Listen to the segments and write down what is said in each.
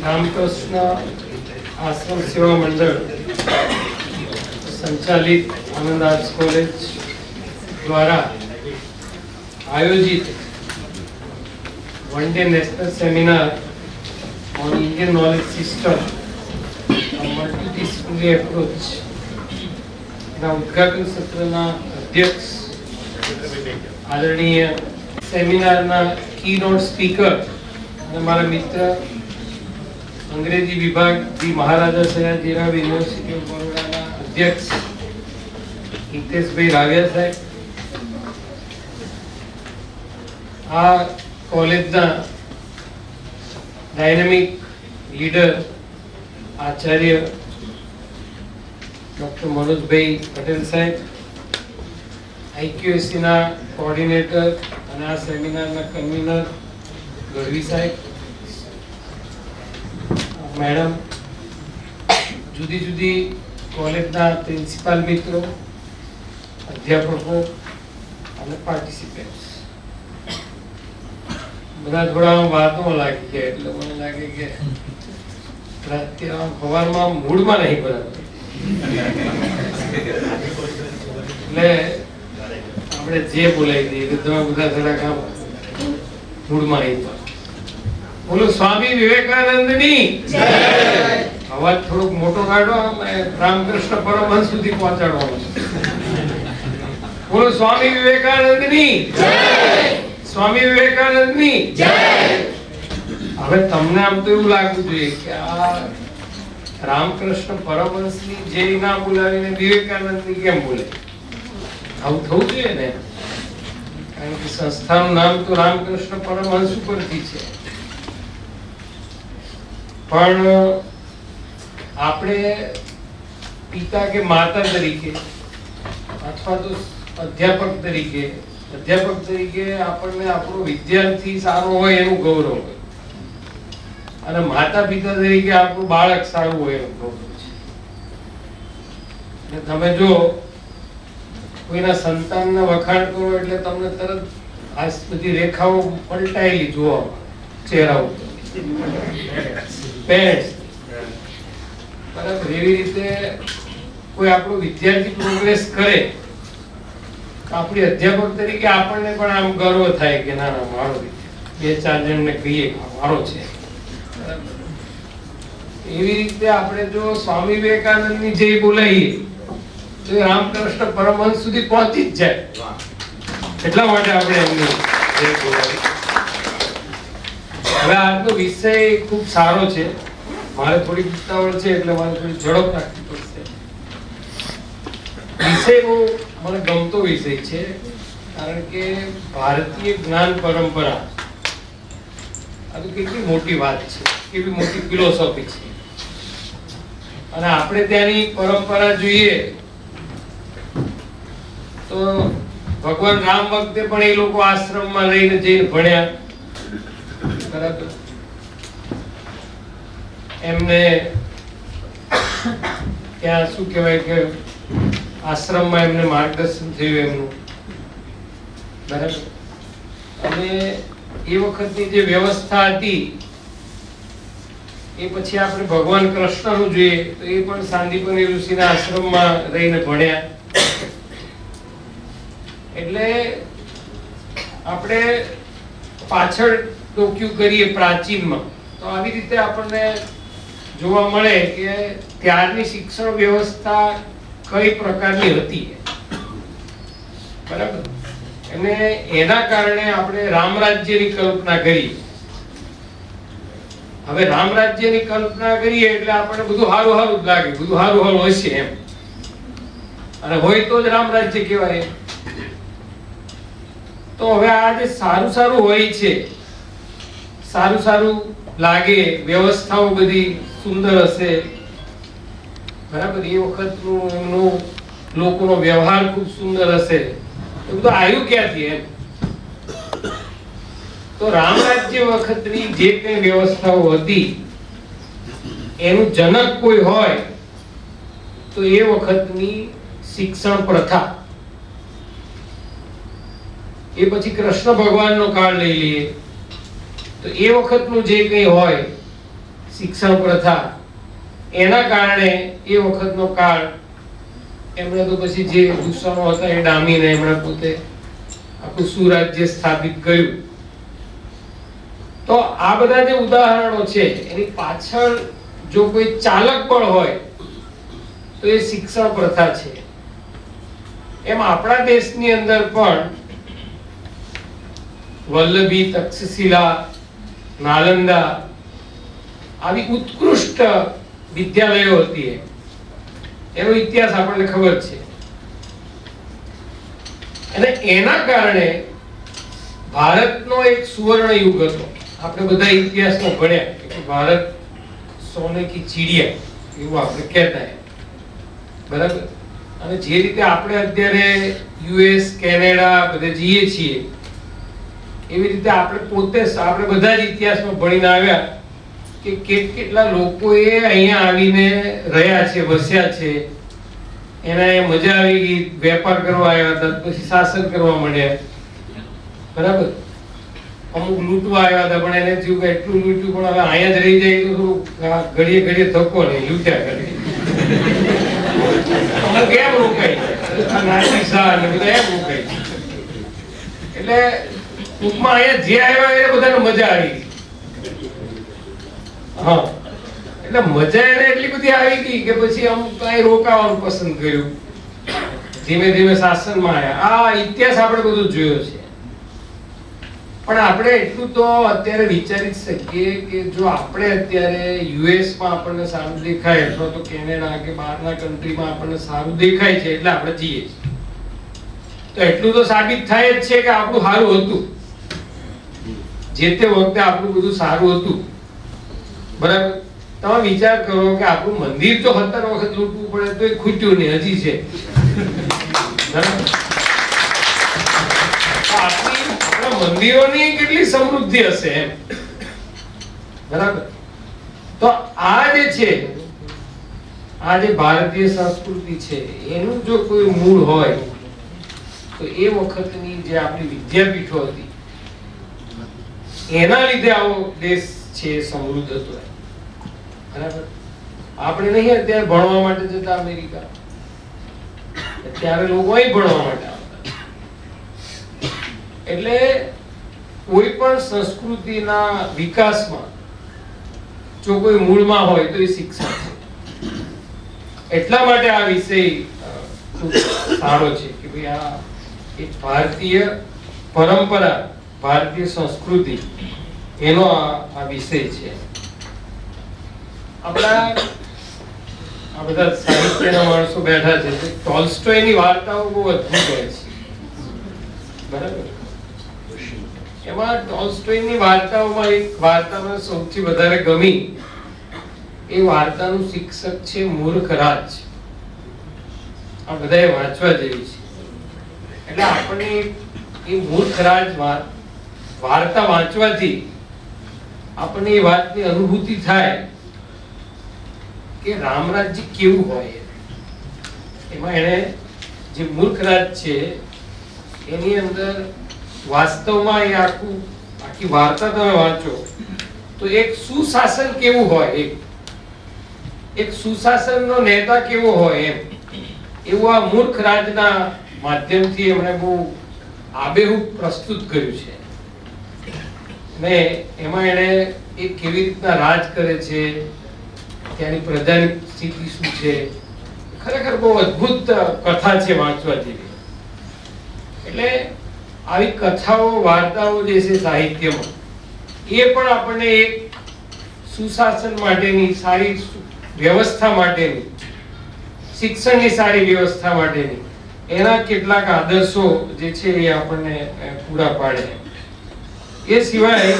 રામકૃષ્ણ આશ્રમ સેવા મંડળ સંચાલિત આનંદ આર્ટ્સ કોલેજ દ્વારા આયોજિત one day national seminar on Indian knowledge system multidisciplinary approach ના ઉદ્ઘાટન સત્રના અધ્યક્ષ આદરણીય સેમિનારના કી-નોટ સ્પીકર અને મારા મિત્ર અંગ્રેજી વિભાગ જી મહારાજા સયાજીરાવ યુનિવર્સિટી ઓફ બરોડાના અધ્યક્ષ હિતેશભાઈ રાવિયા સાહેબ, આ કોલેજના ડાયનેમિક લીડર આચાર્ય ડોક્ટર મનોજભાઈ પટેલ સાહેબ, IQAC ના કોઓર્ડિનેટર અને આ સેમિનારના કન્વીનર ગઢવી સાહેબ, મેડમ, જુદી જુદી કોલેજના પ્રિન્સિપાલ મિત્રો, અધ્યાપકો અને પાર્ટિસિપન્ટ્સ, બધા થોડા વાતોમાં લાગી ગયા એટલે મને લાગે કે સવારમાં મૂડમાં નહીં બરાબર, એટલે આપણે જે બોલાવી દઈએ કે તમે બધા થોડા કામ મૂડમાં નહીં. બોલો સ્વામી વિવેકાનંદની જય. અવાજ થોડોક મોટો કાઢો, રામકૃષ્ણ પરમહંસ સુધી પહોંચાડવાનો છે. બોલો સ્વામી વિવેકાનંદની જય. સ્વામી વિવેકાનંદની જય. હવે તમને આમ તો એવું લાગવું જોઈએ કે આ રામકૃષ્ણ પરમહંસની જય ના બોલાવીને વિવેકાનંદની કેમ બોલે? આવું થવું જોઈએ ને, કારણ કે સંસ્થાનું નામ તો રામકૃષ્ણ પરમહંસ ઉપરથી છે. પણ આપણે પિતા કે માતા તરીકે અથવા તો અધ્યાપક તરીકે આપણને આપણો વિદ્યાર્થી સારો હોય એનું ગૌરવ હોય, અને માતા પિતા તરીકે આપણું બાળક સારું હોય એનું ગૌરવ છે. તમે જો કોઈના સંતાનને વખાણ કરો એટલે તમને તરત આ બધી રેખાઓ પલટાયેલી જોવા ચહેરા ઉપર. બરાબર, એવી રીતે કોઈ આપણો વિદ્યાર્થી પ્રોગ્રેસ કરે, આપણી અધ્યાપક તરીકે આપણને પણ આમ ગર્વ થાય કે ના ના મારો બે ચાર જણને કહીએ મારો છે. એવી રીતે આપણે જો સ્વામી વિવેકાનંદની જય બોલાવીએ તો રામકૃષ્ણ પરમહંસ સુધી પહોંચી જ જાય. એટલા માટે આપણે એમની જય બોલાવી. હવે આજનો વિષય ખૂબ સારો છે, મારે થોડી ઉતાવળ છે એટલે મારે થોડી ઝડપ રાખવી પડશે. વિષય બહુ મને ગમતો વિષય છે, કારણ કે ભારતીય જ્ઞાન પરંપરા આ તો કેટલી મોટી વાત છે, કેટલી મોટી ફિલોસોફી છે. અને આપણે ત્યાંની પરંપરા જોઈએ તો ભગવાન રામ વખતે પણ એ લોકો આશ્રમમાં રહીને જઈને ભણ્યા. બરાબર, એમને ત્યાં શું કહેવાય કે આશ્રમમાં એમને માર્ગદર્શન થયું એમનું. બરાબર, અને એ વખતની જે વ્યવસ્થા હતી એ પછી આપણે ભગવાન કૃષ્ણનું જોઈએ તો એ પણ સાંદીપની ઋષિના આશ્રમમાં રહીને ભણ્યા. એટલે આપણે પાછળ ડોક્યુ કરીએ પ્રાચીનમાં તો આવી રીતે આપણને જોવા મળે કે ત્યારની શિક્ષણ વ્યવસ્થા કઈ પ્રકારની હતી. બરાબર, અને એના કારણે આપણે રામરાજ્યની કલ્પના કરી. હવે રામરાજ્યની કલ્પના કરીએ એટલે આપણને બધું સારું સારું જ લાગે, બધું સારું સારું હશે એમ, અને હોય તો જ રામરાજ્ય કહેવાય. તો હવે આ જે સારું સારું હોય છે, સારું સારું લાગે, વ્યવસ્થાઓ બધી સુંદર હશે, બરાબર, એ વખતનું એમનું લોકોનો વ્યવહાર ખૂબ સુંદર હશે, તો બધું આવ્યું ક્યાંથી એમ? તો રામરાજ્ય વખતની જે કઈ વ્યવસ્થાઓ હતી એનું જનક કોઈ હોય તો એ વખતની શિક્ષણ પ્રથા. એ પછી કૃષ્ણ ભગવાનનો કાળ લઈ લઈએ તો એ વખતનું જે કંઈ હોય શિક્ષણ પ્રથા, એના કારણે એ વખતનો કાળ એમણે તો પછી જે દુશ્મનો હતા એ ડામીને એમણે પોતે આખું સુરાજ્ય સ્થાપિત કર્યું. તો આ બધા જે ઉદાહરણો છે એની પાછળ જો કોઈ ચાલક બળ હોય તો એ શિક્ષણ પ્રથા છે. એમ આપણા દેશની અંદર પણ વલ્લભી, તક્ષશિલા, નાલંદા આવી ઉત્કૃષ્ટ વિદ્યાલયો હતી. એનો ઇતિહાસ આપણને ખબર છે. અને એના કારણે ભારતનો એક સુવર્ણ યુગ હતો. આપણે બધા ઇતિહાસમાં ભણ્યા કે ભારત સોને કી ચીડિયા એવું આપણે કહેતા. બરાબર. અને જે રીતે આપણે અત્યારે યુએસ, કેનેડા બધે જઈએ છીએ એવી રીતે આપણે પોતે આપણે બધા જ ઇતિહાસમાં ભણીને આવ્યા કે કેટલા લોકોએ અહીંયા આવીને રહ્યા છે, વસ્યા છે. એને મજા આવી ગઈ, વેપાર કરવા આવ્યા હતા, પછી શાસન કરવા માંડ્યા. બરાબર. અમુક લૂંટવા આવ્યા હતા પણ એને થયું કે એટલું લૂંટ્યું પણ હવે અહીંયા જ રહી જાય તો થોડું ઘડીએ ઘડીએ ધક્કો નહીં, લૂંટ્યા કરે. કેમ રોકાય નાસી શાહ ને બધા એમ રોકાય. એટલે ટૂંકમાં અહીંયા જે આવ્યા એને બધાને મજા આવી ગઈ. હા, એટલે મજા એને એટલી બધી આવી ગઈ કે પછી અમુક અહીં રોકાવાનું પસંદ કર્યું. ધીમે ધીમે શાસનમાં આવ્યા. આ ઇતિહાસ આપણે બધું જોયો છે. પણ આપણે એટલું તો અત્યારે વિચારી શકીએ કે જો આપણે અત્યારે યુએસ માં આપણને સારું દેખાય અથવા તો કેનેડા કે બહારના કન્ટ્રીમાં આપણને સારું દેખાય છે એટલે આપણે જઈએ છીએ, તો એટલું તો સાબિત થાય જ છે કે આપણું સારું હતું. જે તે વખતે આપણું બધું સારું હતું. બરાબર. તમે વિચાર કરો કે આપણું મંદિર તો 17 વખત લૂંટવું પડે તો એ ખૂટ્યું નહીં, હજી છે. બરાબર. મંદિરોની કેટલી સમૃદ્ધિ હશે એમ. બરાબર. તો આ જે છે, આ જે ભારતીય સંસ્કૃતિ છે એનું જો કોઈ મૂળ હોય તો એ વખતની જે આપણી વિદ્યાપીઠો હતી એના લીધે આવો દેશ છે સમૃદ્ધ હતો. બરાબર. આપણે નહીં અત્યારે ભણવા માટે જતા અમેરિકા, ત્યારે લોકો અહીં ભણવા માટે. એટલે કોઈ પણ સંસ્કૃતિના વિકાસમાં જો કોઈ મૂળમાં હોય તો એ શિક્ષણ છે. એટલા માટે આ વિષય ખૂબ સારો છે કે ભાઈ આ એક ભારતીય પરંપરા, ભારતીય સંસ્કૃતિ એનો આ વિષય છે. આપણા આ બધા સાહિત્યના માણસો બેઠા છે. ટોલ્સ્ટોયની વાર્તાઓ બહુ અદ્ભુત હોય છે. બરાબર. એમાં ટોલ્સ્ટોયની વાર્તાઓમાં એક વાર્તા મને સૌથી વધારે ગમી. એ વાર્તાનું શીર્ષક છે મૂર્ખ રાજ. આ બધાએ વાંચવા જેવી છે. એટલે આપણને એ મૂર્ખ રાજ વાર્તા વાંચવાથી આપણને એ વાતની અનુભૂતિ થાય કે રામરાજ્ય કેવું હોય. એમાં એને જે મૂર્ખ રાજ છે એની અંદર વાસ્તવમાં એ આખી વાર્તા તમે વાંચો તો એક સુશાસન કેવું હોય, એક સુશાસનનો નેતા કેવો હોય એમ એવું આ મૂર્ખ રાજના માધ્યમથી એમણે બહુ આબેહૂબ પ્રસ્તુત કર્યું છે. ને એમાં એને એ કેવી રીતના રાજ કરે છે, ત્યાંની પ્રજાની સ્થિતિ શું છે, ખરેખર બહુ અદ્ભુત કથા છે વાંચવા જેવી. એટલે આવી કથાઓ, વાર્તાઓ જે છે સાહિત્યમાં એ પણ આપણને એક સુશાસન માટેની, સારી વ્યવસ્થા માટેની, શિક્ષણની સારી વ્યવસ્થા માટેની એના કેટલાક આદર્શો જે છે એ આપણને પૂરા પાડે. એ સિવાય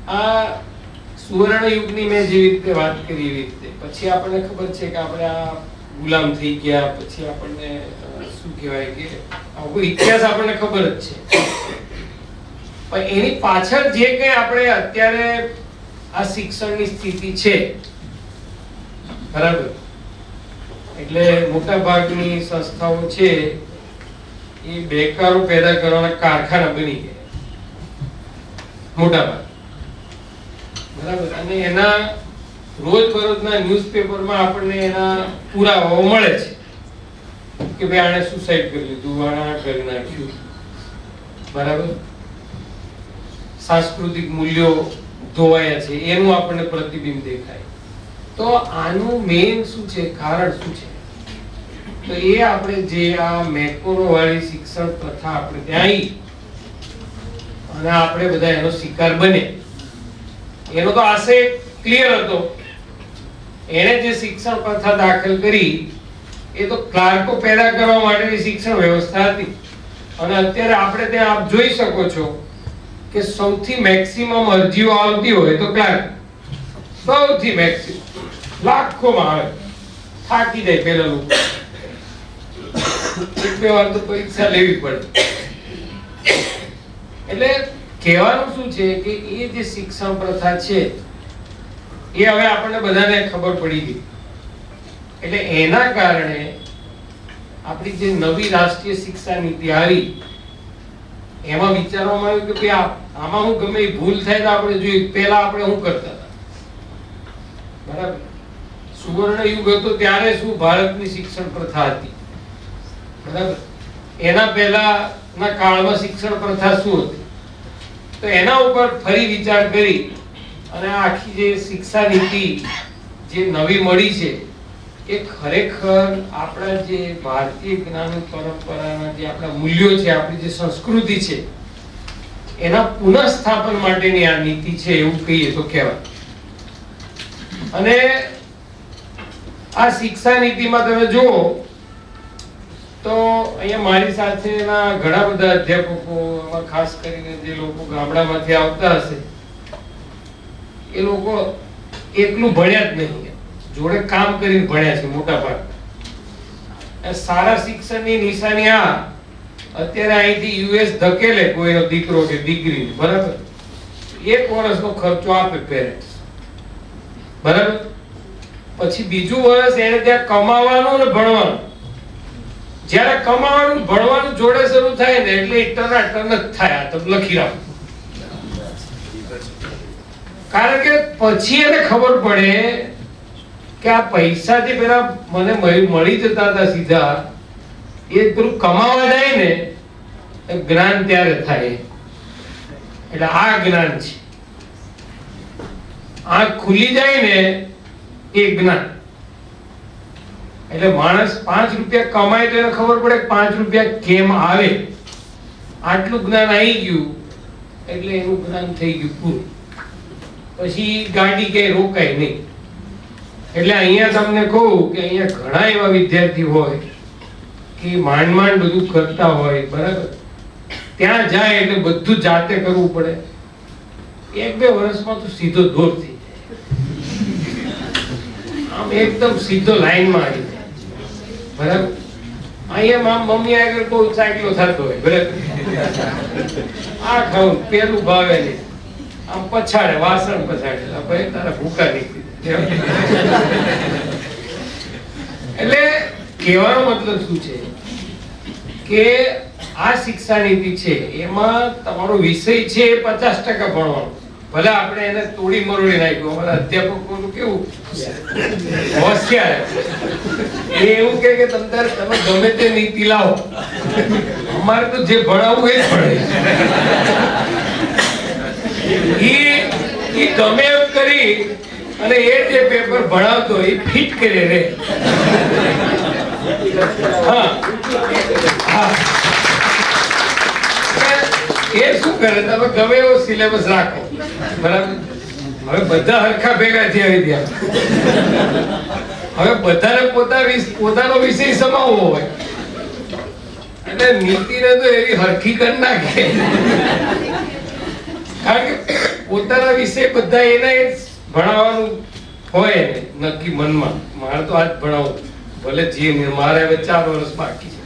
આ સુવર્ણ યુગની મેં જેવી રીતે વાત કરી એવી રીતે પછી આપણને ખબર છે કે આપણે આ ગુલામ થઈ ગયા, પછી આપણને શું કહેવાય કે આખો ઇતિહાસ આપણને ખબર જ છે. પણ એની પાછળ જે કંઈ આપણે અત્યારે આ શિક્ષણની સ્થિતિ છે, બરાબર, એટલે મોટા ભાગની સંસ્થાઓ છે એ બેકારો પેદા કરવાના કારખાના બની ગયા મોટા ભાગ. બરાબર. અને એના રોજબરોજના ન્યૂઝપેપરમાં આપણને એના પુરાવાઓ મળે છે કે ભાઈ આણે સુસાઇડ કરી લીધું, આણે આ કરી નાખ્યું, બરાબર. સાંસ્કૃતિક મૂલ્યો ધોવાયા છે એનું આપણને પ્રતિબિંબ દેખાય. તો આનું મેઇન શું છે, કારણ શું છે? તો એ આપણે જે આ મેકોરો વાળી શિક્ષણ પ્રથા આપણે ત્યાં આવી અને આપણે બધા એનો શિકાર બને. એનો તો આશય ક્લિયર હતો. એને જે શિક્ષણ પ્રથા દાખલ કરી એ તો ક્લાર્કો પેદા કરવા માટેની શિક્ષણ વ્યવસ્થા હતી. અને અત્યારે આપણે ત્યાં આપ જોઈ શકો છો કે સૌથી મેક્સિમમ અરજીઓ આવતી હોય તો ક્લાર્ક, સૌથી મેક્સિમમ લાખોમાં આવે. થાકી જાય પેલા લોકો, એક બે વાર તો પરીક્ષા લેવી પડે. એટલે કહેવાનું શું છે કે એ જે શિક્ષણ પ્રથા છે એ હવે આપણને બધાને ખબર પડી ગઈ. એટલે એના કારણે આપણી જે નવી રાષ્ટ્રીય શિક્ષા નીતિ આવી એમાં વિચારવામાં આવ્યું કે ભાઈ આમાં હું ગમે એ ભૂલ થાય તો આપણે જોઈએ. પહેલા આપણે શું કરતા હતા, બરાબર. સુવર્ણ યુગ હતો ત્યારે શું ભારતની શિક્ષણ પ્રથા હતી, બરાબર. એના પહેલાના કાળમાં શિક્ષણ પ્રથા શું હતી, તો એના ઉપર ફરી વિચાર કરી અને આખી જે શિક્ષા નીતિ જે નવી મળી છે એ ખરેખર આપણા જે ભારતીય જ્ઞાન પરંપરાના જે આપણા મૂલ્યો છે, આપણી જે સંસ્કૃતિ છે એના પુનઃસ્થાપન માટેની આ નીતિ છે એવું કહીએ તો કહેવાય. અને આ શિક્ષા નીતિમાં તમે જુઓ તો અહીંયા મારી સાથેના ઘણા બધા અધ્યાપકો, ખાસ કરીને જે લોકો ગામડામાંથી આવતા હશે એ લોકો એકલું ભણ્યા જ નહીં, જોડે કામ કરીને ભણ્યા છે મોટા ભાગે. સારા શિક્ષણની નિશાની આ અત્યારે અહીંથી યુએસ ધકેલે કોઈનો દીકરો કે દીકરી, બરાબર, 1 વર્ષનો ખર્ચો આપે પેરેન્ટ્સ, બરાબર. પછી બીજું વર્ષ એને ત્યાં કમાવાનું અને ભણવાનું. જ્યારે કમાવાનું ભણવાનું જોડે શરૂ થાય ને એટલે ટનાટન જ થાય. આ તો લખી રાખો, કારણ કે પછી એને ખબર પડે કે આ પૈસાથી પેલા મને મળી જતા હતા સીધા, એ પેલું કમાવા જાય ને જ્ઞાન ત્યારે થાય. એટલે આ જ્ઞાન છે. આંખ ખુલી જાય ને એ જ્ઞાન. એટલે માણસ 5 રૂપિયા કમાય તો એને ખબર પડે 5 રૂપિયા કેમ આવે. આટલું જ્ઞાન આવી ગયું એટલે એનું જ્ઞાન થઈ ગયું પૂરું. પછી ગાડી ક્યાંય રોકાય નહીં. એટલે અહીંયા તમને કહું કે અહીંયા ઘણા એવા વિદ્યાર્થી હોય કે માંડ માંડ બધું કરતા હોય, બરાબર. ત્યાં જાય એટલે બધું જાતે કરવું પડે. 1-2 વર્ષમાં તો સીધો દોર થઈ જાય, આમ એકદમ સીધો લાઈનમાં આવી જાય, બરાબર. અહીંયા મમ્મી આગળ બહુ ચાકલો થતો હોય, બરાબર. આ ખાવું પેલું ભાવે નહીં, આમ પછાડે, વાસણ પછાડે, ભાઈ તારા ભૂકા નીકળી. એટલે કહેવાનો મતલબ શું છે કે આ શિક્ષા નીતિ છે એમાં તમારો વિષય છે 50% ભણવાનો. ભલે આપણે એને તોડી મરોડી નાખ્યું. અમારા અધ્યાપકોનું કેવું હોશિયાર, એ એવું કે તમે ગમે તે નીતિ લાવો, અમારે તો જે ભણાવવું એ જ ભણે. એ ગમે એમ કરી અને એ જે પેપર ભણાવતો એ ફિટ કરે રે. હા, એ શું કરે, તમે ગમે એવો સિલેબસ રાખો, બરાબર. હવે બધા હરખા ભેગા થયા વિદ્યા, હવે બધાને પોતાનો વિષય સમાવવો હોય એટલે નીતિને તો એવી હરખી કરી નાખે, કારણ કે પોતાના વિષય બધા એના ભણાવવાનું હોય ને નક્કી મનમાં, મારે તો આજ ભણાવું, ભલે જે મારે હવે 4 વર્ષ બાકી છે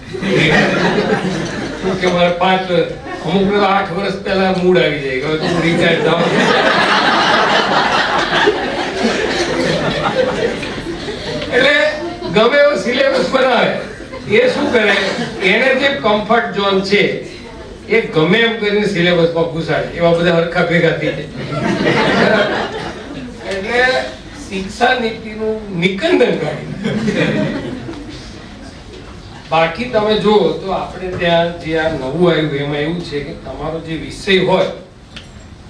કે મારે 5 વર્ષ, અમુક 8 વર્ષ પહેલા મૂડ આવી જાય કે તું રિટાયર થાવ. એટલે ગમે એવો સિલેબસ બનાવે, એ શું કરે, એને જે કમ્ફર્ટ ઝોન છે એ ગમે એમ કરીને સિલેબસમાં ઘુસાડે. એવા બધા હરખા ભેગા થઈ જાય. શિક્ષા નીતિનું નિકંદન કાઢી. બાકી તમે જુઓ તો આપણે ત્યાં જે આ નવું આવ્યું એમાં એવું છે કે તમારો જે વિષય હોય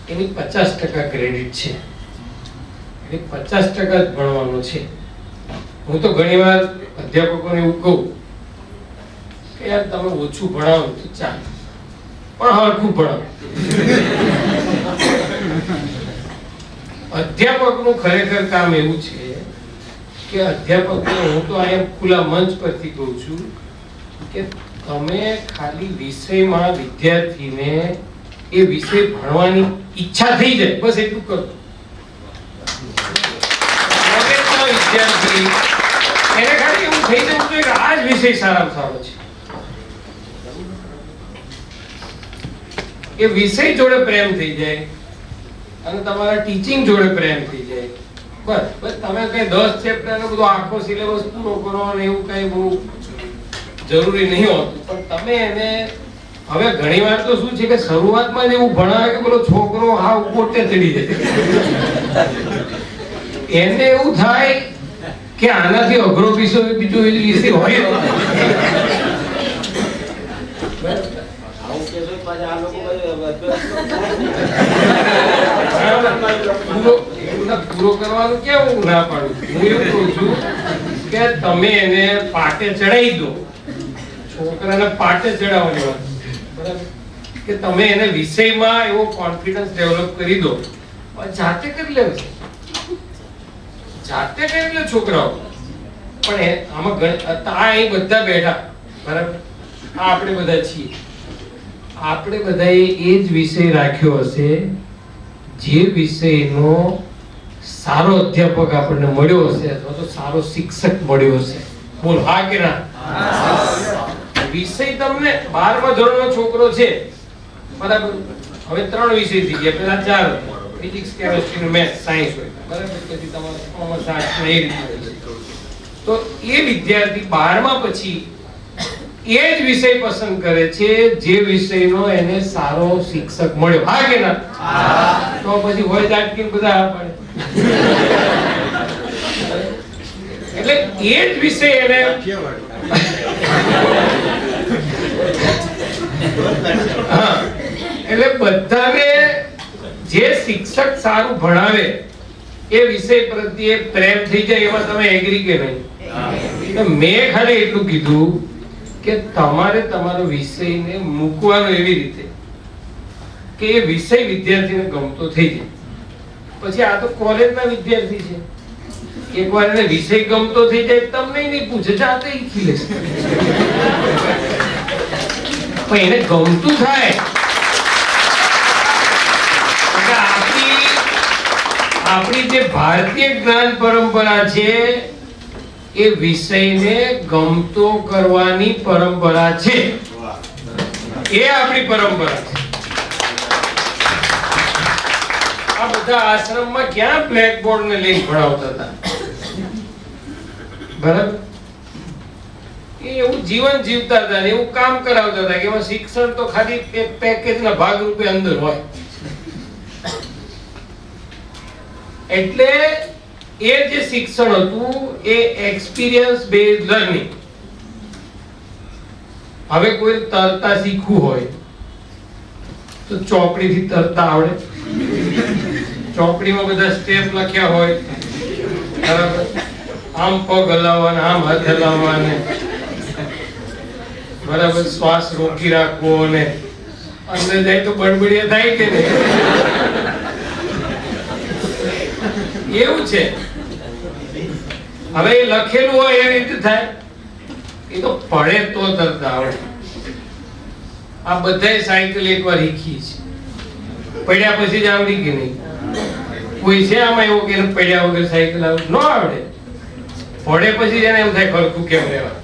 એની 50% ક્રેડિટ છે, એટલે 50% જ ભણવાનો છે. હું તો ઘણીવાર અધ્યાપકોને એવું કહું કે યાર તમે ઓછું ભણાવો તો ચાલે, પણ હરખું ભણાવો. અધ્યાપકનું ખરેખર કામ એવું છે કે અધ્યાપકને હું તો અહીંયા ખુલ્લા મંચ પરથી કહું છું કે તમે ખાલી વિષયમાં વિદ્યાર્થીને એ વિષય ભણવાની ઈચ્છા થઈ જાય, બસ એટલું કરો. વિદ્યાર્થી એને ખાલી એવું થઈ જવું જોઈએ કે આ જ વિષય સારામાં સારો છે. એ વિષય જોડે પ્રેમ થઈ જાય અને તમારા ટીચિંગ જોડે પ્રેમ થઈ જાય. બસ તમે કઈ 10 ચેપ્ટર ને બધું આખો સિલેબસ પૂરો કરો અને એવું કઈ બહુ જરૂરી નહીં હોતું, પણ તમે એને હવે ઘણીવાર તો શું છે કે શરૂઆતમાં જ એવું ભણાવે કે પેલો છોકરો હાવ પોતે ચડી જાય. એને એવું થાય કે આનાથી અઘરો બીજો વિષય હોય. પૂરો કરવાનું કેવું ના પાડું. હું એવું કહું છું કે તમે એને પાટે ચડાવી દો, છોકરાને પાટે ચડાવવાની વાત, બરાબર? કે તમે એને વિષયમાં એવો કોન્ફિડન્સ ડેવલપ કરી દો, જાતે કરી લે, જાતે કરી લે છોકરાઓ. પણ આમાં અહીં બધા બેઠા, બરાબર? આપણે બધા છીએ, આપણે બધાએ એ જ વિષય રાખ્યો હશે જે વિષયનો સારો અધ્યાપક આપણને મળ્યો હશે અથવા તો સારો શિક્ષક મળ્યો હશે. બોલ હા કે ના? વિષય તમને 12મા ધોરણનો છોકરો છે, બરાબર? હવે 3 વિષય થઈ ગયા, પેલા 4 ફિઝિક્સ, કેમિસ્ટ્રી, મેથ્સ, સાયન્સ હોય, બરાબર? પછી તમારે કોમર્સ, આર્ટ્સ ને એ રીતે. તો એ વિદ્યાર્થી 12મા પછી એ જ વિષય પસંદ કરે છે જે વિષયનો એને સારો શિક્ષક મળ્યો. હા કે ના? તો પછી હોય દાટકીને બધા હા પાડે. એટલે એ જ વિષય એને એટલે બધાને જે શિક્ષક સારું ભણાવે એ વિષય પ્રત્યે પ્રેમ થઈ જાય. એમાં તમે એગ્રી કે નહીં? મેં ખાલી એટલું કીધું કે તમારે તમારો વિષયને મૂકવાનો એવી રીતે કે એ વિષય વિદ્યાર્થીને ગમતો થઈ જાય. પછી આ તો કોલેજના વિદ્યાર્થી છે, એકવાર એને વિષય ગમતો થઈ જાય તમને નહીં પૂછે, જાતે શીખી લેશે. પણ એને ગમતું થાય. આપણી જે ભારતીય જ્ઞાન પરંપરા છે એ વિષયને ગમતો કરવાની પરંપરા છે. એ આપણી પરંપરા છે. આ બધા આશ્રમમાં ક્યાં બ્લેકબોર્ડ ને લઈને ભણાવતા હતા, બરાબર? એ એવું જીવન જીવતા હતા ને એવું કામ કરાવતા હતા કે એમાં શિક્ષણ તો ખાલી એક પેકેજના ભાગરૂપે અંદર હોય. એટલે એ જે શિક્ષણ હતું એ એક્સપિરિયન્સ બેઝડ લર્નિંગ. હવે કોઈ તરતા શીખવું હોય તો ચોપડીથી તરતા આવડે? ચોપડીમાં બધા સ્ટેપ લખ્યા હોય, બરાબર? આમ પગ હલાવવાના, આમ હાથ હલાવવાના, બરાબર? શ્વાસ રોકી રાખવો અને અંદર જાય તો બડબડિયા થાય કે નહીં? એવું છે. હવે એ લખેલું હોય એ રીતે થાય? એ તો પડે તો તરતા આવડે. આ બધાય સાયકલ એકવાર શીખી છે, પડ્યા પછી જ આવડી કે નહીં? કોઈ છે આમાં એવું કે પડ્યા વગર સાયકલ આવડે? ન આવડે. પડે પછી જ એને એમ થાય ખરખું કેમ રહેવા.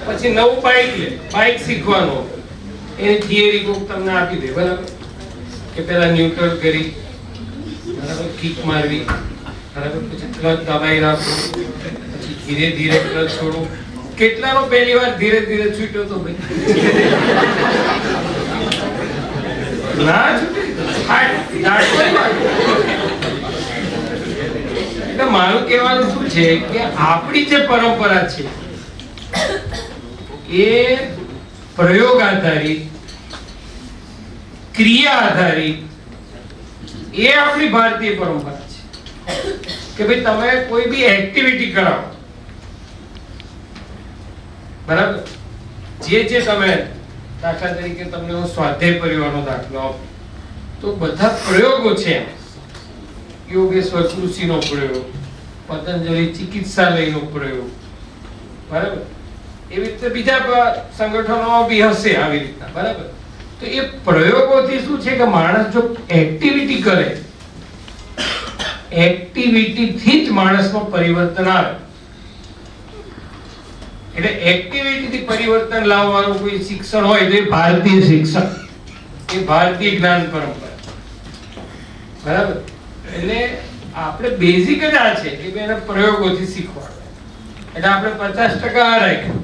પછી નવું બાઇક લે, બાઇક શીખવાનું, એની થિયરી કોક તમને આપી દે, બરાબર? કે પેલા ન્યુટ્રલ કરી, બરાબર? કિક મારવી, બરાબર? પછી ક્લચ દબાઈ રાખવું, પછી ધીરે ધીરે ક્લચ છોડવું. કેટલાનો પહેલી વાર ધીરે ધીરે છૂટ્યો તો ભાઈ? ના છૂટે. મારું કહેવાનું શું છે કે આપણી જે પરંપરા છે એ પ્રયોગ આધારિત, ક્રિયા આધારિત, એ આપણી ભારતીય પરંપરા છે કે ભાઈ તમે કોઈ બી એક્ટિવિટી કરાવો, બરાબર, જે તમે દાખલા તરીકે તમને હું સ્વાધ્યાય પરિવારનો દાખલો આપું તો બધા પ્રયોગો છે. યોગેશ્વર કૃષિનો પ્રયોગ, પતંજલિ ચિકિત્સાલયનો પ્રયોગ, બરાબર, એવી રીતે બીજા સંગઠનો બી હશે આવી રીતના, બરાબર. તો એ પ્રયોગોથી શું છે કે માણસ જો એક્ટિવિટી કરે, એક્ટિવિટીથી જ માણસમાં પરિવર્તન આવે. એટલે એક્ટિવિટીથી પરિવર્તન લાવવાનું કોઈ શિક્ષણ હોય તો એ ભારતીય શિક્ષણ, એ ભારતીય જ્ઞાન પરંપરા, બરાબર. એટલે આપણે બેઝિક જ આ છે કે એને પ્રયોગોથી શીખવાડે. એટલે આપણે 50% આ રાખ્યું,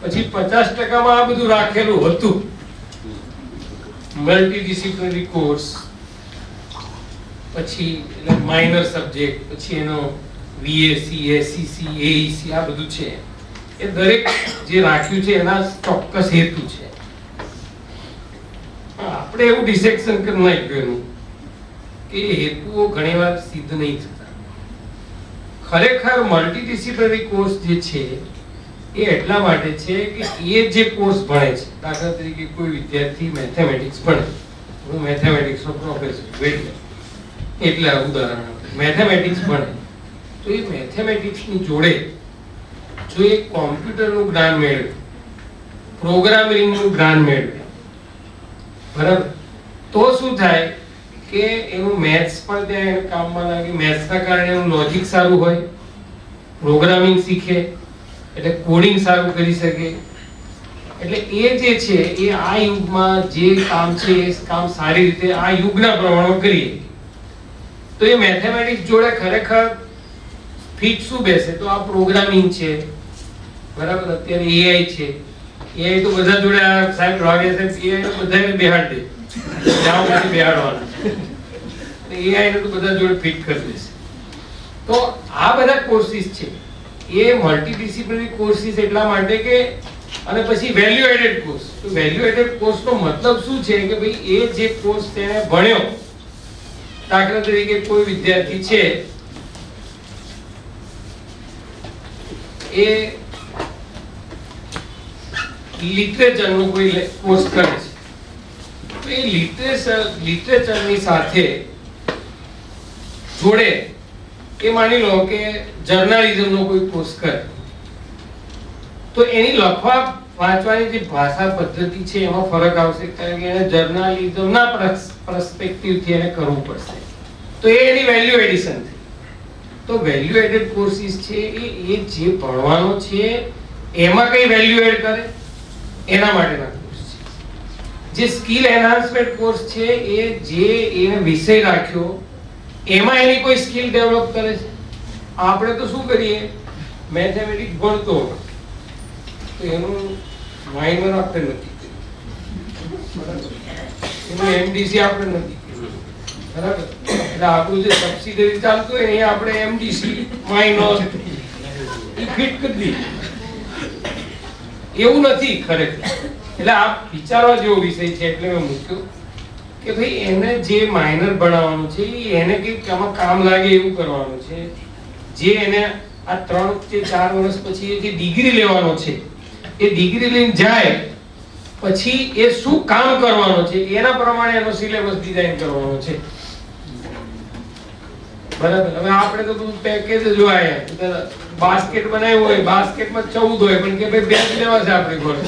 પછી 50% માં આ બધું રાખેલું હતું, મલ્ટીડિસિપ્લિનરી કોર્સ, પછી એટલે માઇનર સબ્જેક્ટ, પછી એનો વીએસસી, એસસીસી, એઈસી આ બધું છે. એ દરેક જે રાખ્યું છે એના ચોક્કસ હેતુ છે. આપણે એવું ડિસેક્શન કરી નાખ્યું કે હેતુઓ ઘણીવાર સિદ્ધ નહીં થતા. ખરેખર મલ્ટીડિસિપ્લિનરી કોર્સ જે છે એ એટલા માટે છે કે એ જે કોર્સ ભણે છે, દાખલા તરીકે કોઈ વિદ્યાર્થી મેથેમેટિક્સ ભણે, હું મેથેમેટિક્સનો પ્રોફેસર એટલે ઉદાહરણ, મેથેમેટિક્સ ભણે તો એ મેથેમેટિક્સની જોડે જો એ કોમ્પ્યુટરનું જ્ઞાન મેળવે, પ્રોગ્રામિંગનું જ્ઞાન મેળવે, બરાબર, તો શું થાય કે એનું મેથ્સ પણ ત્યાં એને કામમાં લાગે. મેથ્સના કારણે એનું લોજિક સારું હોય, પ્રોગ્રામિંગ શીખે એટલે કોડિંગ સારું કરી શકે. એટલે એ જે છે એ આ યુગમાં જે કામ છે એ કામ સારી રીતે આ યુગના પ્રમાણમાં કરીએ તો એ મેથેમેટિક્સ જોડે ખરેખર ફિટ શું બેસે તો આ પ્રોગ્રામિંગ છે, બરાબર. અત્યારે એઆઈ છે, એઆઈ તો બધા જોડે આ સાહેબ રાગે છે, એઆઈ તો બધાને બેહાડ દે, જાવ નથી બેહાડવાના, એઆઈ ને તો બધા જોડે ફિટ કરી દેશે. તો આ બધા કોર્સિસ છે એ મલ્ટીડિસિપ્લિનરી કોર્સિસ એટલા માટે કે, અને પછી વેલ્યુ એડેડ કોર્સ. તો વેલ્યુ એડેડ કોર્સનો મતલબ શું છે કે ભાઈ એ જે કોર્સ તેને ભણ્યો, દાખલા તરીકે કોઈ વિદ્યાર્થી છે એ લિટરેચરનો કોઈ કોર્સ કરે છે, તો એ લિટરેચરની સાથે જોડે એ માની લો કે જર્નાલિઝમનો કોઈ કોર્સ કરે તો એની લખવા વાંચવાની જે ભાષા પદ્ધતિ છે એમાં ફરક આવશે, કારણ કે એને જર્નાલિઝમના પર્સપેક્ટિવથી એને કરવું પડશે. તો એ એની વેલ્યુ એડિશન થઈ. તો વેલ્યુ એડેડ કોર્સિસ છે એ જે ભણવાનો છે એમાં કઈ વેલ્યુ એડ કરે એના માટેના કોર્સ છે. જે સ્કિલ એન્હાન્સમેન્ટ કોર્સ છે એ જે એને વિષય રાખ્યો એમાં એની કોઈ સ્કિલ ડેવલપ કરે છે. આપણે તો શું કરીએ, મેથેમેટિક્સ ભણતો તો એનું માઇનર આપણે નથી કર્યું, એનું એમડીસી આપણે નથી કર્યું, બરાબર. એટલે આપણું જે સબસિડરી ચાલતું હોય એ આપણે એમડીસી માઇનર ફિટ કરી દઈએ. એવું નથી ખરેખર. એટલે આ વિચારવા જેવો વિષય છે એટલે મેં મૂક્યો કે ભાઈ એને જે માઇનર ભણાવવાનું છે એને કંઈક આમાં કામ લાગે એવું કરવાનું છે. જે એને આ 3 કે 4 વર્ષ પછી જે ડિગ્રી લેવાનો છે એ ડિગ્રી લઈને જાય પછી એ શું કામ કરવાનું છે એના પ્રમાણે એનો સિલેબસ ડિઝાઇન કરવાનો છે, બરાબર. હવે આપણે તો બધું પેકેજ જ હોય, બાસ્કેટ બનાવ્યું હોય, બાસ્કેટમાં 14 હોય પણ કે ભાઈ બે જ લેવા છે આપણે ઘરે,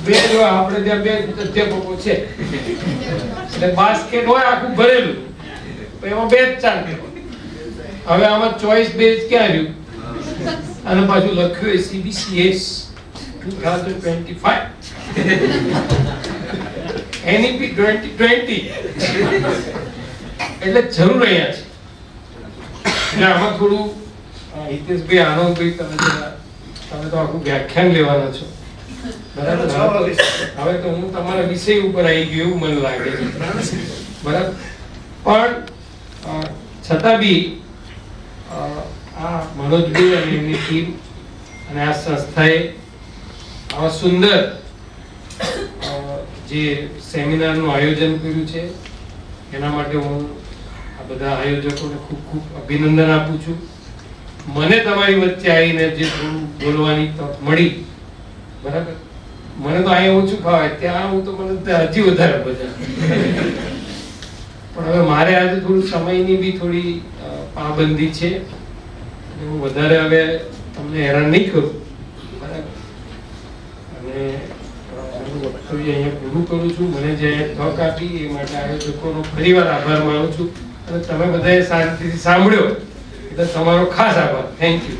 બે જ હોય આપણે ત્યાં, બે અધ્યાપકો છે એટલે બાસ્કેટ હોય આખું ભરેલું, એમાં બે જ ચાલશે. હવે આમાં ચોઇસ બેઝ ક્યાં રહ્યું? અને પાછું લખ્યું CBCS 2025 NEP 2020 એટલે જરૂર અહીંયા છે. એટલે આમાં થોડું હિતેશભાઈ, આનંદભાઈ, તમે તો આખું વ્યાખ્યાન લેવાના છો, બરાબર. હવે તો હું તમારા વિષય ઉપર આવી ગયો એવું મને લાગે છે, બરાબર. પણ છતાં બી આ મનોજભાઈ અને એમની ટીમ અને આ સંસ્થાએ આવા સુંદર જે સેમિનારનું આયોજન કર્યું છે એના માટે હું આ બધા આયોજકોને ખૂબ ખૂબ અભિનંદન આપું છું. મને તમારી વચ્ચે આવીને જે થોડું બોલવાની તક મળી, બરાબર, મને તો અહીંયા ઓછું ફાવે, ત્યાં હું તો મને હજી વધારે મજા. પણ હવે મારે આજે થોડું સમયની બી થોડી પાબંદી છે, હું વધારે હવે તમને હેરાન નહીં કરું, બરાબર. અને વક્તવ્ય અહીંયા પૂરું કરું છું. મને જે તક આપી એ માટે આયોજકોનો ફરીવાર આભાર માનું છું. અને તમે બધાએ શાંતિથી સાંભળ્યો એટલે તમારો ખાસ આભાર. Thank you.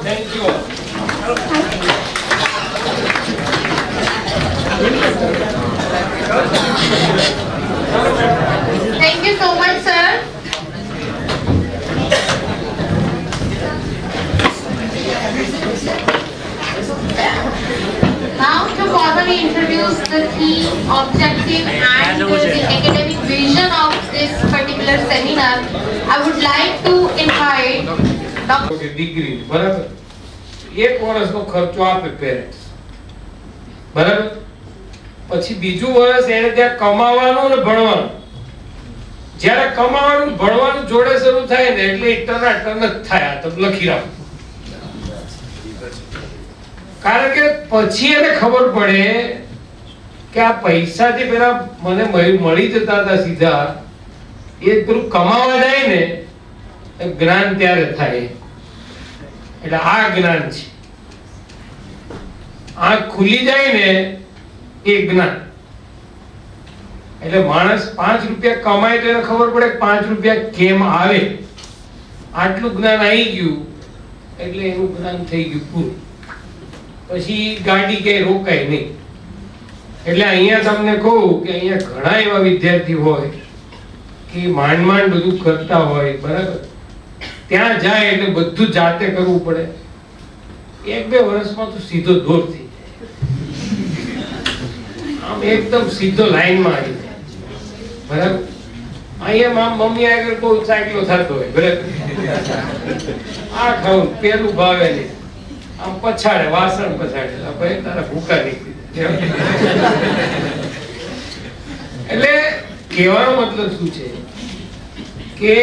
Thank you. Thank you so much, sir. Now to formally introduce the key objective and the academic vision of this particular seminar, I would like to invite degree, બરાબર, 1 વર્ષનો ખર્ચો આપે પેરેન્ટ્સ, બરાબર. પછી બીજું વર્ષ એને ત્યાં કમાવાનું અને ભણવાનું. જ્યારે કમાવાનું ભણવાનું જોડે શરૂ થાય ને એટલે ટન જ થાય. આ તો લખી રાખો, કારણ કે પછી એને ખબર પડે કે આ પૈસા જે પેલા મને મળી જતા હતા સીધા, એ પેલું કમાવા જાય ને જ્ઞાન ત્યારે થાય. એટલે આ જ્ઞાન છે. આંખ ખુલી જાય ને એ જ્ઞાન. એટલે માણસ 5 રૂપિયા કમાય તો એને ખબર પડે 5 રૂપિયા કેમ આવે. આટલું જ્ઞાન આવી ગયું એટલે એનું જ્ઞાન થઈ ગયું પૂરું. પછી ગાડી ક્યાંય રોકાય નહીં. એટલે અહીંયા તમને કહું કે અહીંયા ઘણા એવા વિદ્યાર્થી હોય કે માંડ બધું કરતા હોય, બરાબર. ત્યાં જાય એટલે બધું જાતે કરવું પડે. 1-2 વર્ષમાં તો સીધો દોર થઈ જાય, આમ એકદમ સીધો લાઈનમાં આવી જાય, બરાબર. અહીંયા મમ્મી આગળ બહુ સાયકલો થતો હોય, બરાબર. આ ખાવું પેલું ભાવે નહીં, આમ પછાડે, વાસણ પછાડે, ભાઈ તારા ભૂખા નીકળી. એટલે કહેવાનો મતલબ શું છે કે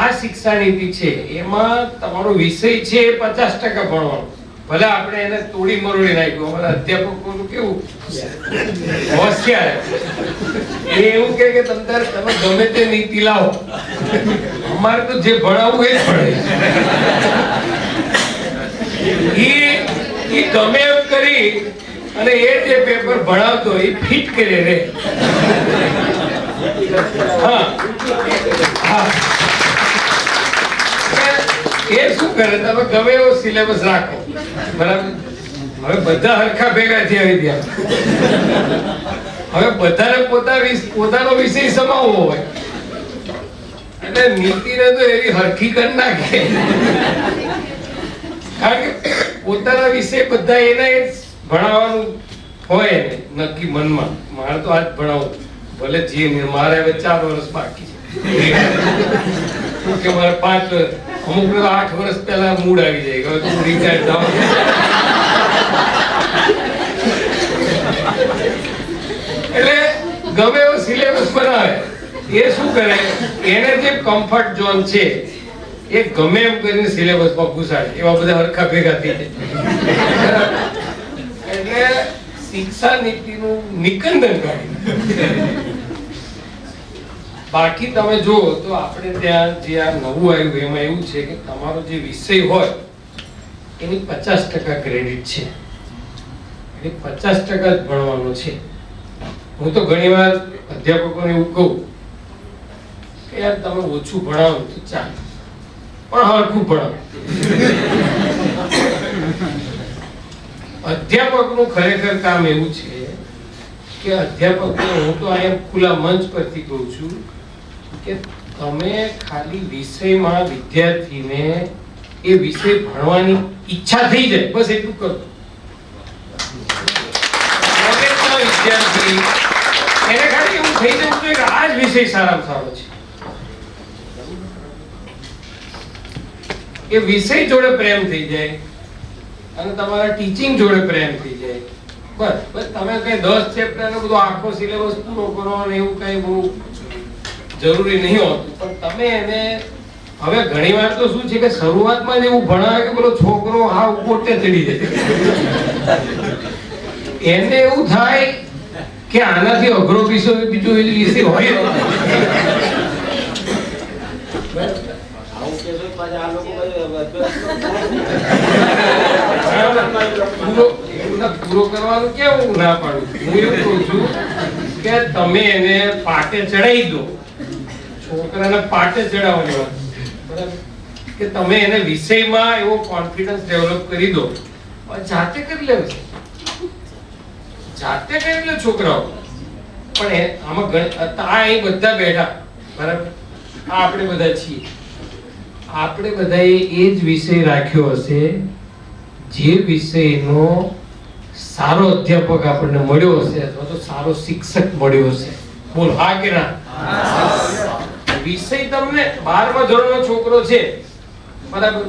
આ શિક્ષા નીતિ છે એમાં તમારો વિષય છે 50% ભણવાનો. ભલે આપણે એને તોડી મરોડી નાખ્યું. અમારા અધ્યાપકોનું કેવું હોશિયાર, એ એવું કે તમે ગમે તે નીતિ લાવો, અમારે તો જે ભણાવવું એ ભણે. એ ગમે એમ કરી અને એ જે પેપર ભણાવતો એ ફિટ કરે રે. હા, એ શું કરે, તમે ગમે એવો સિલેબસ રાખો, બરાબર. હવે બધા હરખા ભેગા થયા ત્યાં. હવે બધાને પોતાનો વિષય સમાવવો હોય એટલે નીતિને તો એવી હરખી કરી નાખે, કારણ કે પોતાના વિષય બધા એને ભણાવવાનું હોય ને નક્કી મનમાં, મારે તો આજ ભણાવું, ભલે જે મારે હવે 4 વર્ષ બાકી છે કે મારે 5 વર્ષ, અમુક 8 વર્ષ પહેલા મૂડ આવી જાય કે તો રિટાયર થાવ. એટલે ગમે એવો સિલેબસ બનાવે, એ શું કરે, એને જે કમ્ફર્ટ ઝોન છે એ ગમે એમ કરીને સિલેબસમાં ઘુસાડે. એવા બધા હરખા ભેગા થઈ જાય. એટલે શિક્ષા નીતિનું નિકંદન કાઢી. બાકી તમે જુઓ તો આપણે ત્યાં જે આ નવું આવ્યું એમાં એવું છે કે તમારો જે વિષય હોય એની 50% ક્રેડિટ છે, એટલે 50% જ ભણવાનો છે. હું તો ઘણીવાર અધ્યાપકોને એવું કહું કે યાર તમે ઓછું ભણાવો તો ચાલે, પણ હરખું ભણાવો. અધ્યાપકનું ખરેખર કામ એવું છે કે અધ્યાપકને હું તો અહીંયા ખુલ્લા મંચ પરથી કહું છું, કે તમે ખાલી વિષયમાં વિદ્યાર્થીને એ વિષય ભણવાની ઈચ્છા થઈ જાય બસ એટલું કરો. કોલેજના વિદ્યાર્થી એને ખાલી એવું થઈ જવું જોઈએ કે આ જ વિષય સારામાં સારો છે. એ વિષય જોડે પ્રેમ થઈ જાય અને તમારા ટીચિંગ જોડે પ્રેમ થઈ જાય બસ. તમે કઈ 10 ચેપ્ટર ને બધું આખો સિલેબસ પૂરો કરો અને એવું કઈ બહુ જરૂરી નહીં હોતું. પણ તમે એને હવે ઘણીવાર તો શું છે કે શરૂઆતમાં જ એવું ભણાવે કે પેલો છોકરો હાવ પોતે ચડી જાય. એને એવું થાય કે આનાથી અઘરો બીજો વિષય હોય પૂરો કરવાનું કેવું ના પાડું. હું એવું કહું છું કે તમે એને પાટે ચડાવી દો. છોકરાને પાટે ચડાવવાની વાત બરાબર કે તમે એને વિષયમાં એવો કોન્ફિડન્સ ડેવલપ કરી દો. જાતે કરી લે છોકરાઓ. પણ આમાં અહીં બધા બેઠા બરાબર આપણે બધા છીએ. આપણે બધાએ એ જ વિષય રાખ્યો હશે જે વિષયનો સારો અધ્યાપક આપણને મળ્યો હશે અથવા તો સારો શિક્ષક મળ્યો હશે. બોલ હા કે ના? વિષય તમને 12મા ધોરણનો છોકરો છે બરાબર.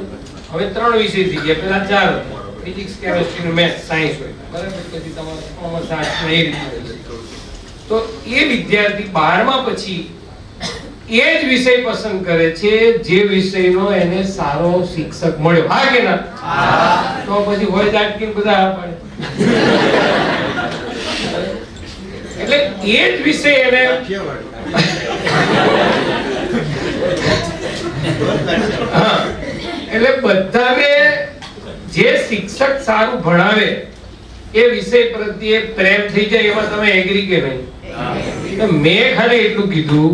હવે 3 વિષય થઈ ગયા, પેલા 4 હતા, ફિઝિક્સ, કેમિસ્ટ્રી, મેથ્સ, સાયન્સ હોય બરાબર. પછી તમારે કોમર્સ, આર્ટ્સ ને એ રીતે. તો એ વિદ્યાર્થી 12મા પછી એ જ વિષય પસંદ કરે છે જે વિષયનો એને સારો શિક્ષક મળ્યો. હા કે ના? તો પછી હોય જાટકીને બધા હા પાડે. એટલે એ જ વિષય એને એટલે બધાને જે શિક્ષક સારું ભણાવે એ વિષય પ્રત્યે પ્રેમ થઈ જાય. એમાં તમે એગ્રી કે નહીં? મેં ખાલી એટલું કીધું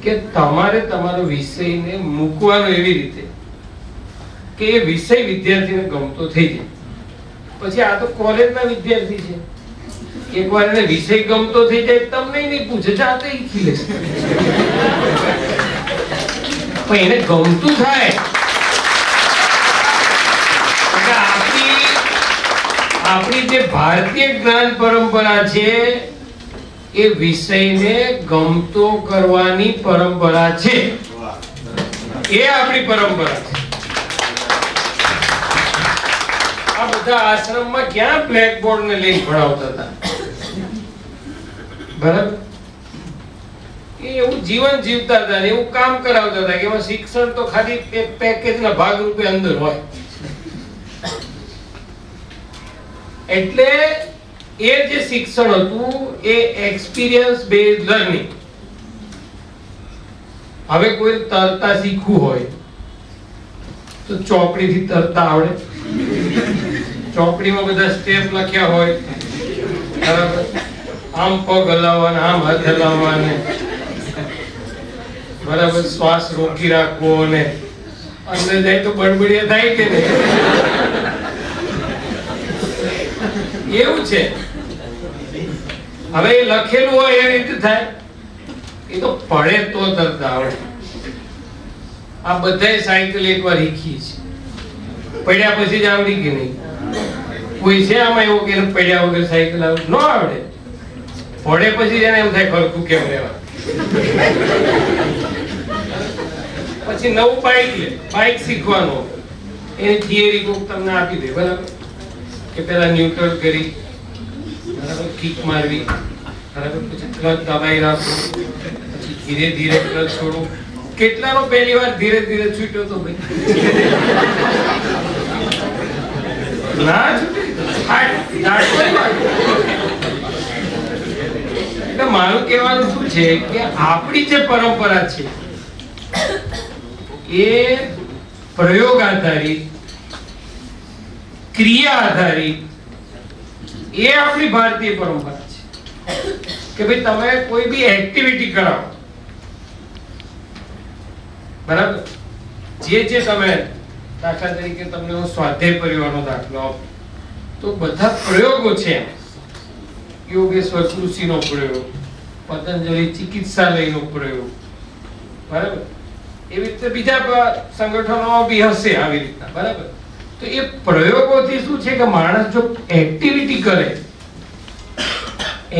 કે તમારે તમારો વિષયને મૂકવાનો એવી રીતે કે એ વિષય વિદ્યાર્થીને ગમતો થઈ જાય. પછી આ તો કોલેજના વિદ્યાર્થી છે, એકવાર એને વિષય ગમતો થઈ જાય તમને નહીં પૂછે, જાતે શીખી લેશે. પણ એને ગમતું થાય એટલે આપણી જે ભારતીય જ્ઞાન પરંપરા છે એ વિષયને ગમતો કરવાની પરંપરા છે. એ આપણી પરંપરા છે. આ બધા આશ્રમમાં ક્યાં બ્લેકબોર્ડ ને લઈને ભણાવતા હતા બરાબર. એ એવું જીવન જીવતા હતા ને એવું કામ કરાવતા હતા કે એમાં શિક્ષણ તો ખાલી પેકેજના ભાગરૂપે અંદર હોય. એટલે એ જે શિક્ષણ હતું એ એક્સપિરિયન્સ બેઝડ લર્નિંગ. હવે કોઈ તરતા શીખવું હોય તો ચોપડીથી તરતા આવડે. ચોપડીમાં બધા સ્ટેપ લખ્યા હોય બરાબર. આમ પગ હલાવવાના, આમ હાથ હલાવવાના બરાબર. શ્વાસ રોકી રાખવો અને અંદર જાય તો બડબડિયા થાય કે નહીં? એવું છે. હવે એ લખેલું હોય એ રીતે થાય. એ તો પડે તો તરતા આવડે. આ બધાય સાયકલ એકવાર શીખી છે, પડ્યા પછી જ આવડી કે નહીં? કોઈ છે આમાં એવું કે પડ્યા વગર સાયકલ આવડે? ન આવડે. પડે પછી એને એમ થાય ખરખું કેમ રહેવા. પછી નવું બાઇક શીખવાનું, એની થિયરી કોક તમને આપી દે બરાબર કે પેલા ન્યુટ્રલ કરી બરાબર, કિક મારવી બરાબર, પછી ક્લચ દબાઈ રાખવું, પછી ધીરે ધીરે ક્લચ છોડવું. કેટલાનો પહેલી વાર ધીરે ધીરે છૂટ્યો તો ભાઈ? ના એટલે મારું કહેવાનું શું છે કે આપણી જે પરંપરા છે એ પ્રયોગ આધારિત, ક્રિયા આધારિત, એ આપણી ભારતીય પરંપરા છે કે ભાઈ તમે કોઈ બી એક્ટિવિટી કરાવો બરાબર. જે તમે દાખલા તરીકે તમને હું સ્વાધ્યાય પરિવારનો દાખલો આપું તો બધા પ્રયોગો છે. યોગેશ્વર કૃષિનો પ્રયોગ, પતંજલિ ચિકિત્સાલયનો પ્રયોગ બરાબર. એવી રીતે બીજા સંગઠનો બી હશે આવી રીતના, બરાબર. તો એ પ્રયોગોથી શું છે કે માણસ જો એક્ટિવિટી કરે,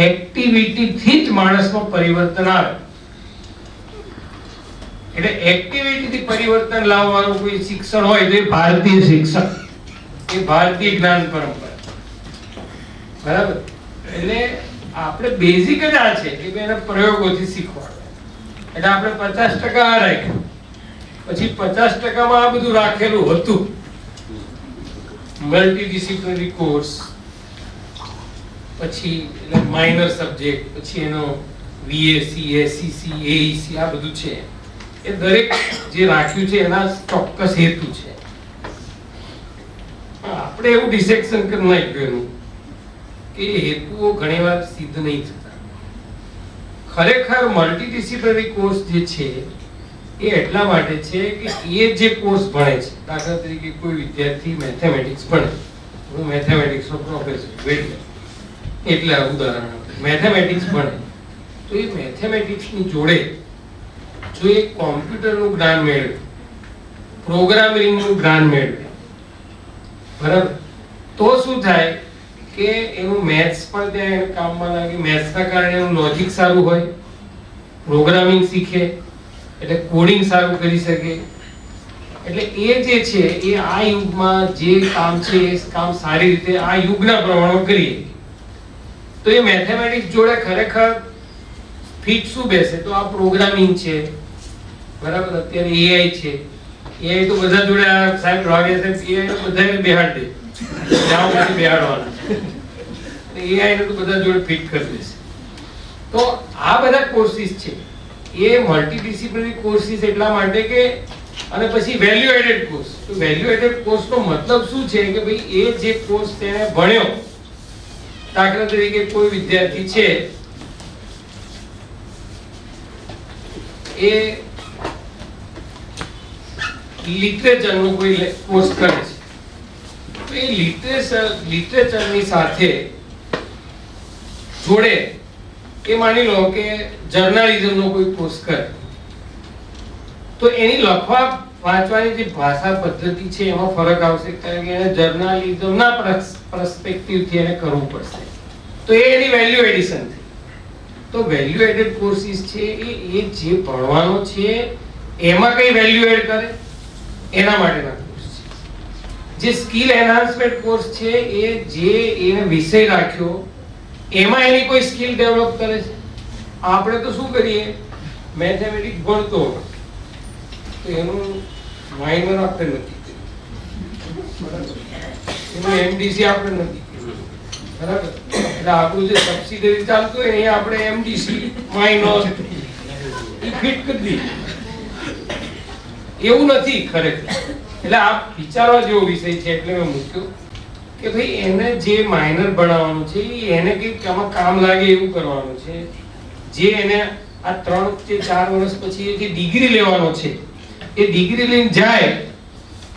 એક્ટિવિટીથી જ માણસમાં પરિવર્તન આવે. એટલે એક્ટિવિટીથી પરિવર્તન લાવવાનું કોઈ શિક્ષણ હોય તો એ ભારતીય શિક્ષણ, એ ભારતીય જ્ઞાન પરંપરા, બરાબર. એટલે આપણે બેઝિક જ આ છે કે એને પ્રયોગોથી શીખવાડે. એટલે આપણે 50% આ રાખ્યું, પછી 50%માં આ બધું રાખેલું હતું, મલ્ટીડિસિપ્લિનરી કોર્સ, પછી એટલે માઇનર સબ્જેક્ટ, પછી એનો વીએસસી, એસસીસી, એઈસી આ બધું છે. એ દરેક જે રાખ્યું છે એના ચોક્કસ હેતુ છે. આપણે એવું ડિસેક્શન કરી નાખ્યું કે હેતુઓ ઘણીવાર સિદ્ધ નહીં થતા. ખરેખર મલ્ટીડિસિપ્લિનરી કોર્સ જે છે એ એટલા માટે છે કે એ જે કોર્સ ભણે છે, દાખલા તરીકે કોઈ વિદ્યાર્થી મેથેમેટિક્સ ભણે, હું મેથેમેટિક્સનો પ્રોફેસર એટલે ઉદાહરણ, મેથેમેટિક્સ ભણે તો એ મેથેમેટિક્સની જોડે જો એ કોમ્પ્યુટરનું જ્ઞાન મેળવે, પ્રોગ્રામિંગનું જ્ઞાન મેળવે, બરાબર, તો શું થાય કે એનું મેથ્સ પણ ત્યાં એને કામમાં લાગે. મેથ્સના કારણે એનું લોજિક સારું હોય, પ્રોગ્રામિંગ શીખે એટલે કોડિંગ સારું કરી શકે. એટલે એ જે છે એ આ યુગમાં જે કામ છે એ કામ સારી રીતે આ યુગના પ્રમાણમાં કરીએ તો એ મેથેમેટિક્સ જોડે ખરેખર ફિટ શું બેસે તો આ પ્રોગ્રામિંગ છે, બરાબર. અત્યારે એઆઈ છે, એઆઈ તો બધા જોડે આ સાહેબ રાગે સાહેબ એઆઈ તો બધાને બેહાડ દે, જાવ પછી બેહાડવાના, એઆઈ ને તો બધા જોડે ફિટ કરી દેશે. તો આ બધા કોર્સિસ છે એ મલ્ટીડિસિપ્લિનરી કોર્સિસ એટલા માટે કે, અને પછી વેલ્યુ એડેડ કોર્સ. તો વેલ્યુ એડેડ કોર્સનો મતલબ શું છે કે ભાઈ એ જે કોર્સ તેને ભણ્યો, દાખલા તરીકે કોઈ વિદ્યાર્થી છે એ લિટરેચરનો કોઈ કોર્સ કરે છે, તો એ લિટરેચરની સાથે જોડે એ માની લો કે જર્નાલિઝમનો કોઈ કોર્સ કરે તો એની લખવા વાંચવાની જે ભાષા પદ્ધતિ છે એમાં ફરક આવશે, કારણ કે એને જર્નાલિઝમના પર્સપેક્ટિવથી એને કરવું પડશે. તો એ એની વેલ્યુ એડિશન થઈ. તો વેલ્યુ એડેડ કોર્સિસ છે એ જે ભણવાનો છે એમાં કઈ વેલ્યુ એડ કરે એના માટેના કોર્સ છે. જે સ્કિલ એન્હાન્સમેન્ટ કોર્સ છે એ જે એને વિષય રાખ્યો એમાં એની કોઈ સ્કિલ ડેવલપ કરે છે. આપણે તો શું કરીએ, મેથેમેટિક્સ ભણતો તો એનું માઇનર આપણે નથી કર્યું, એનું એમડીસી આપણે નથી કર્યું, બરાબર. એટલે આપણું જે સબસિડરી ચાલતું હોય એ આપણે એમડીસી માઇનર ફિટ કરી દઈએ, એવું નથી ખરેખર. એટલે આ વિચારવા જેવો વિષય છે એટલે મેં મૂક્યો કે ભાઈ એને જે માઇનર ભણાવવાનું છે એને કંઈક આમાં કામ લાગે એવું કરવાનું છે. જે એને આ 3 કે 4 વર્ષ પછી જે ડિગ્રી લેવાનો છે એ ડિગ્રી લઈને જાય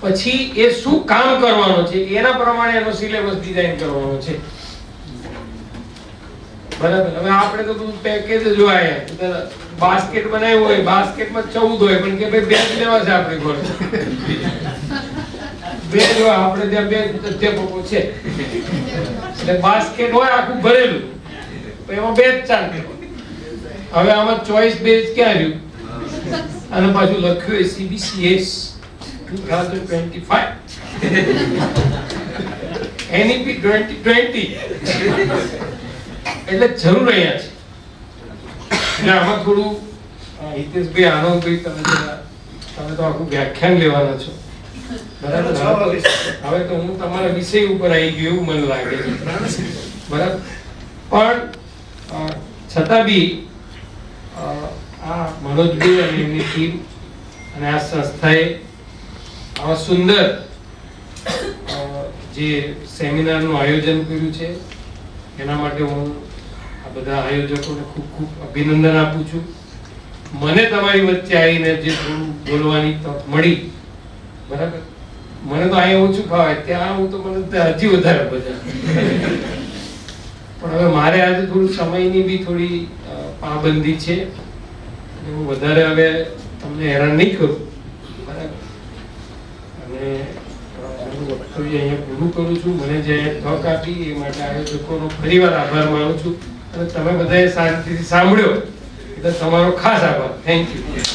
પછી એ શું કામ કરવાનું છે એના પ્રમાણે એનો સિલેબસ ડિઝાઇન કરવાનો છે, બરાબર. હવે આપણે તો બધું પેકેજ જ હોય, બાસ્કેટ બનાવ્યું હોય, બાસ્કેટમાં 14 હોય પણ કે ભાઈ બેગ લેવા છે આપણે ઘરે, બેગ હોય આપણે ત્યાં બે અધ્યાપકો છે એટલે બાસ્કેટ હોય આખું ભરેલું, એમાં બે જ ચાલતી. હવે આમાં ચોઈસ બેઝ ક્યાં રહ્યું, અને પાછું લખ્યું CBCS 2025 NEP 2020 એટલે જરૂર અહીંયા છે. એટલે આમાં થોડું હિતેશભાઈ આનંદભાઈ તમે તો આખું વ્યાખ્યાન લેવાના છો, બરાબર. હવે તો હું તમારા વિષય ઉપર આવી ગયો એવું મને લાગે છે, બરાબર. પણ છતાં બી આ મનોજભાઈ અને એમની ટીમ અને આ સંસ્થાએ આવા સુંદર જે સેમિનારનું આયોજન કર્યું છે એના માટે હું આ બધા આયોજકોને ખૂબ ખૂબ અભિનંદન આપું છું. મને તમારી વચ્ચે આવીને જે બોલવાની તક મળી, બરાબર. મને તો અહીંયા ઓછું ફાવે, ત્યાં હું તો મને હજી વધારે બધા. પણ હવે મારે આજે થોડું સમયની બી થોડી પાબંદી છે, હું વધારે હવે તમને હેરાન નહીં કરું, બરાબર? અને મારું વક્તવ્ય અહીંયા પૂરું કરું છું. મને જે તક આપી એ માટે આયોજકોનો ફરીવાર આભાર માનું છું, અને તમે બધાએ શાંતિથી સાંભળ્યો એટલે તમારો ખાસ આભાર. Thank you.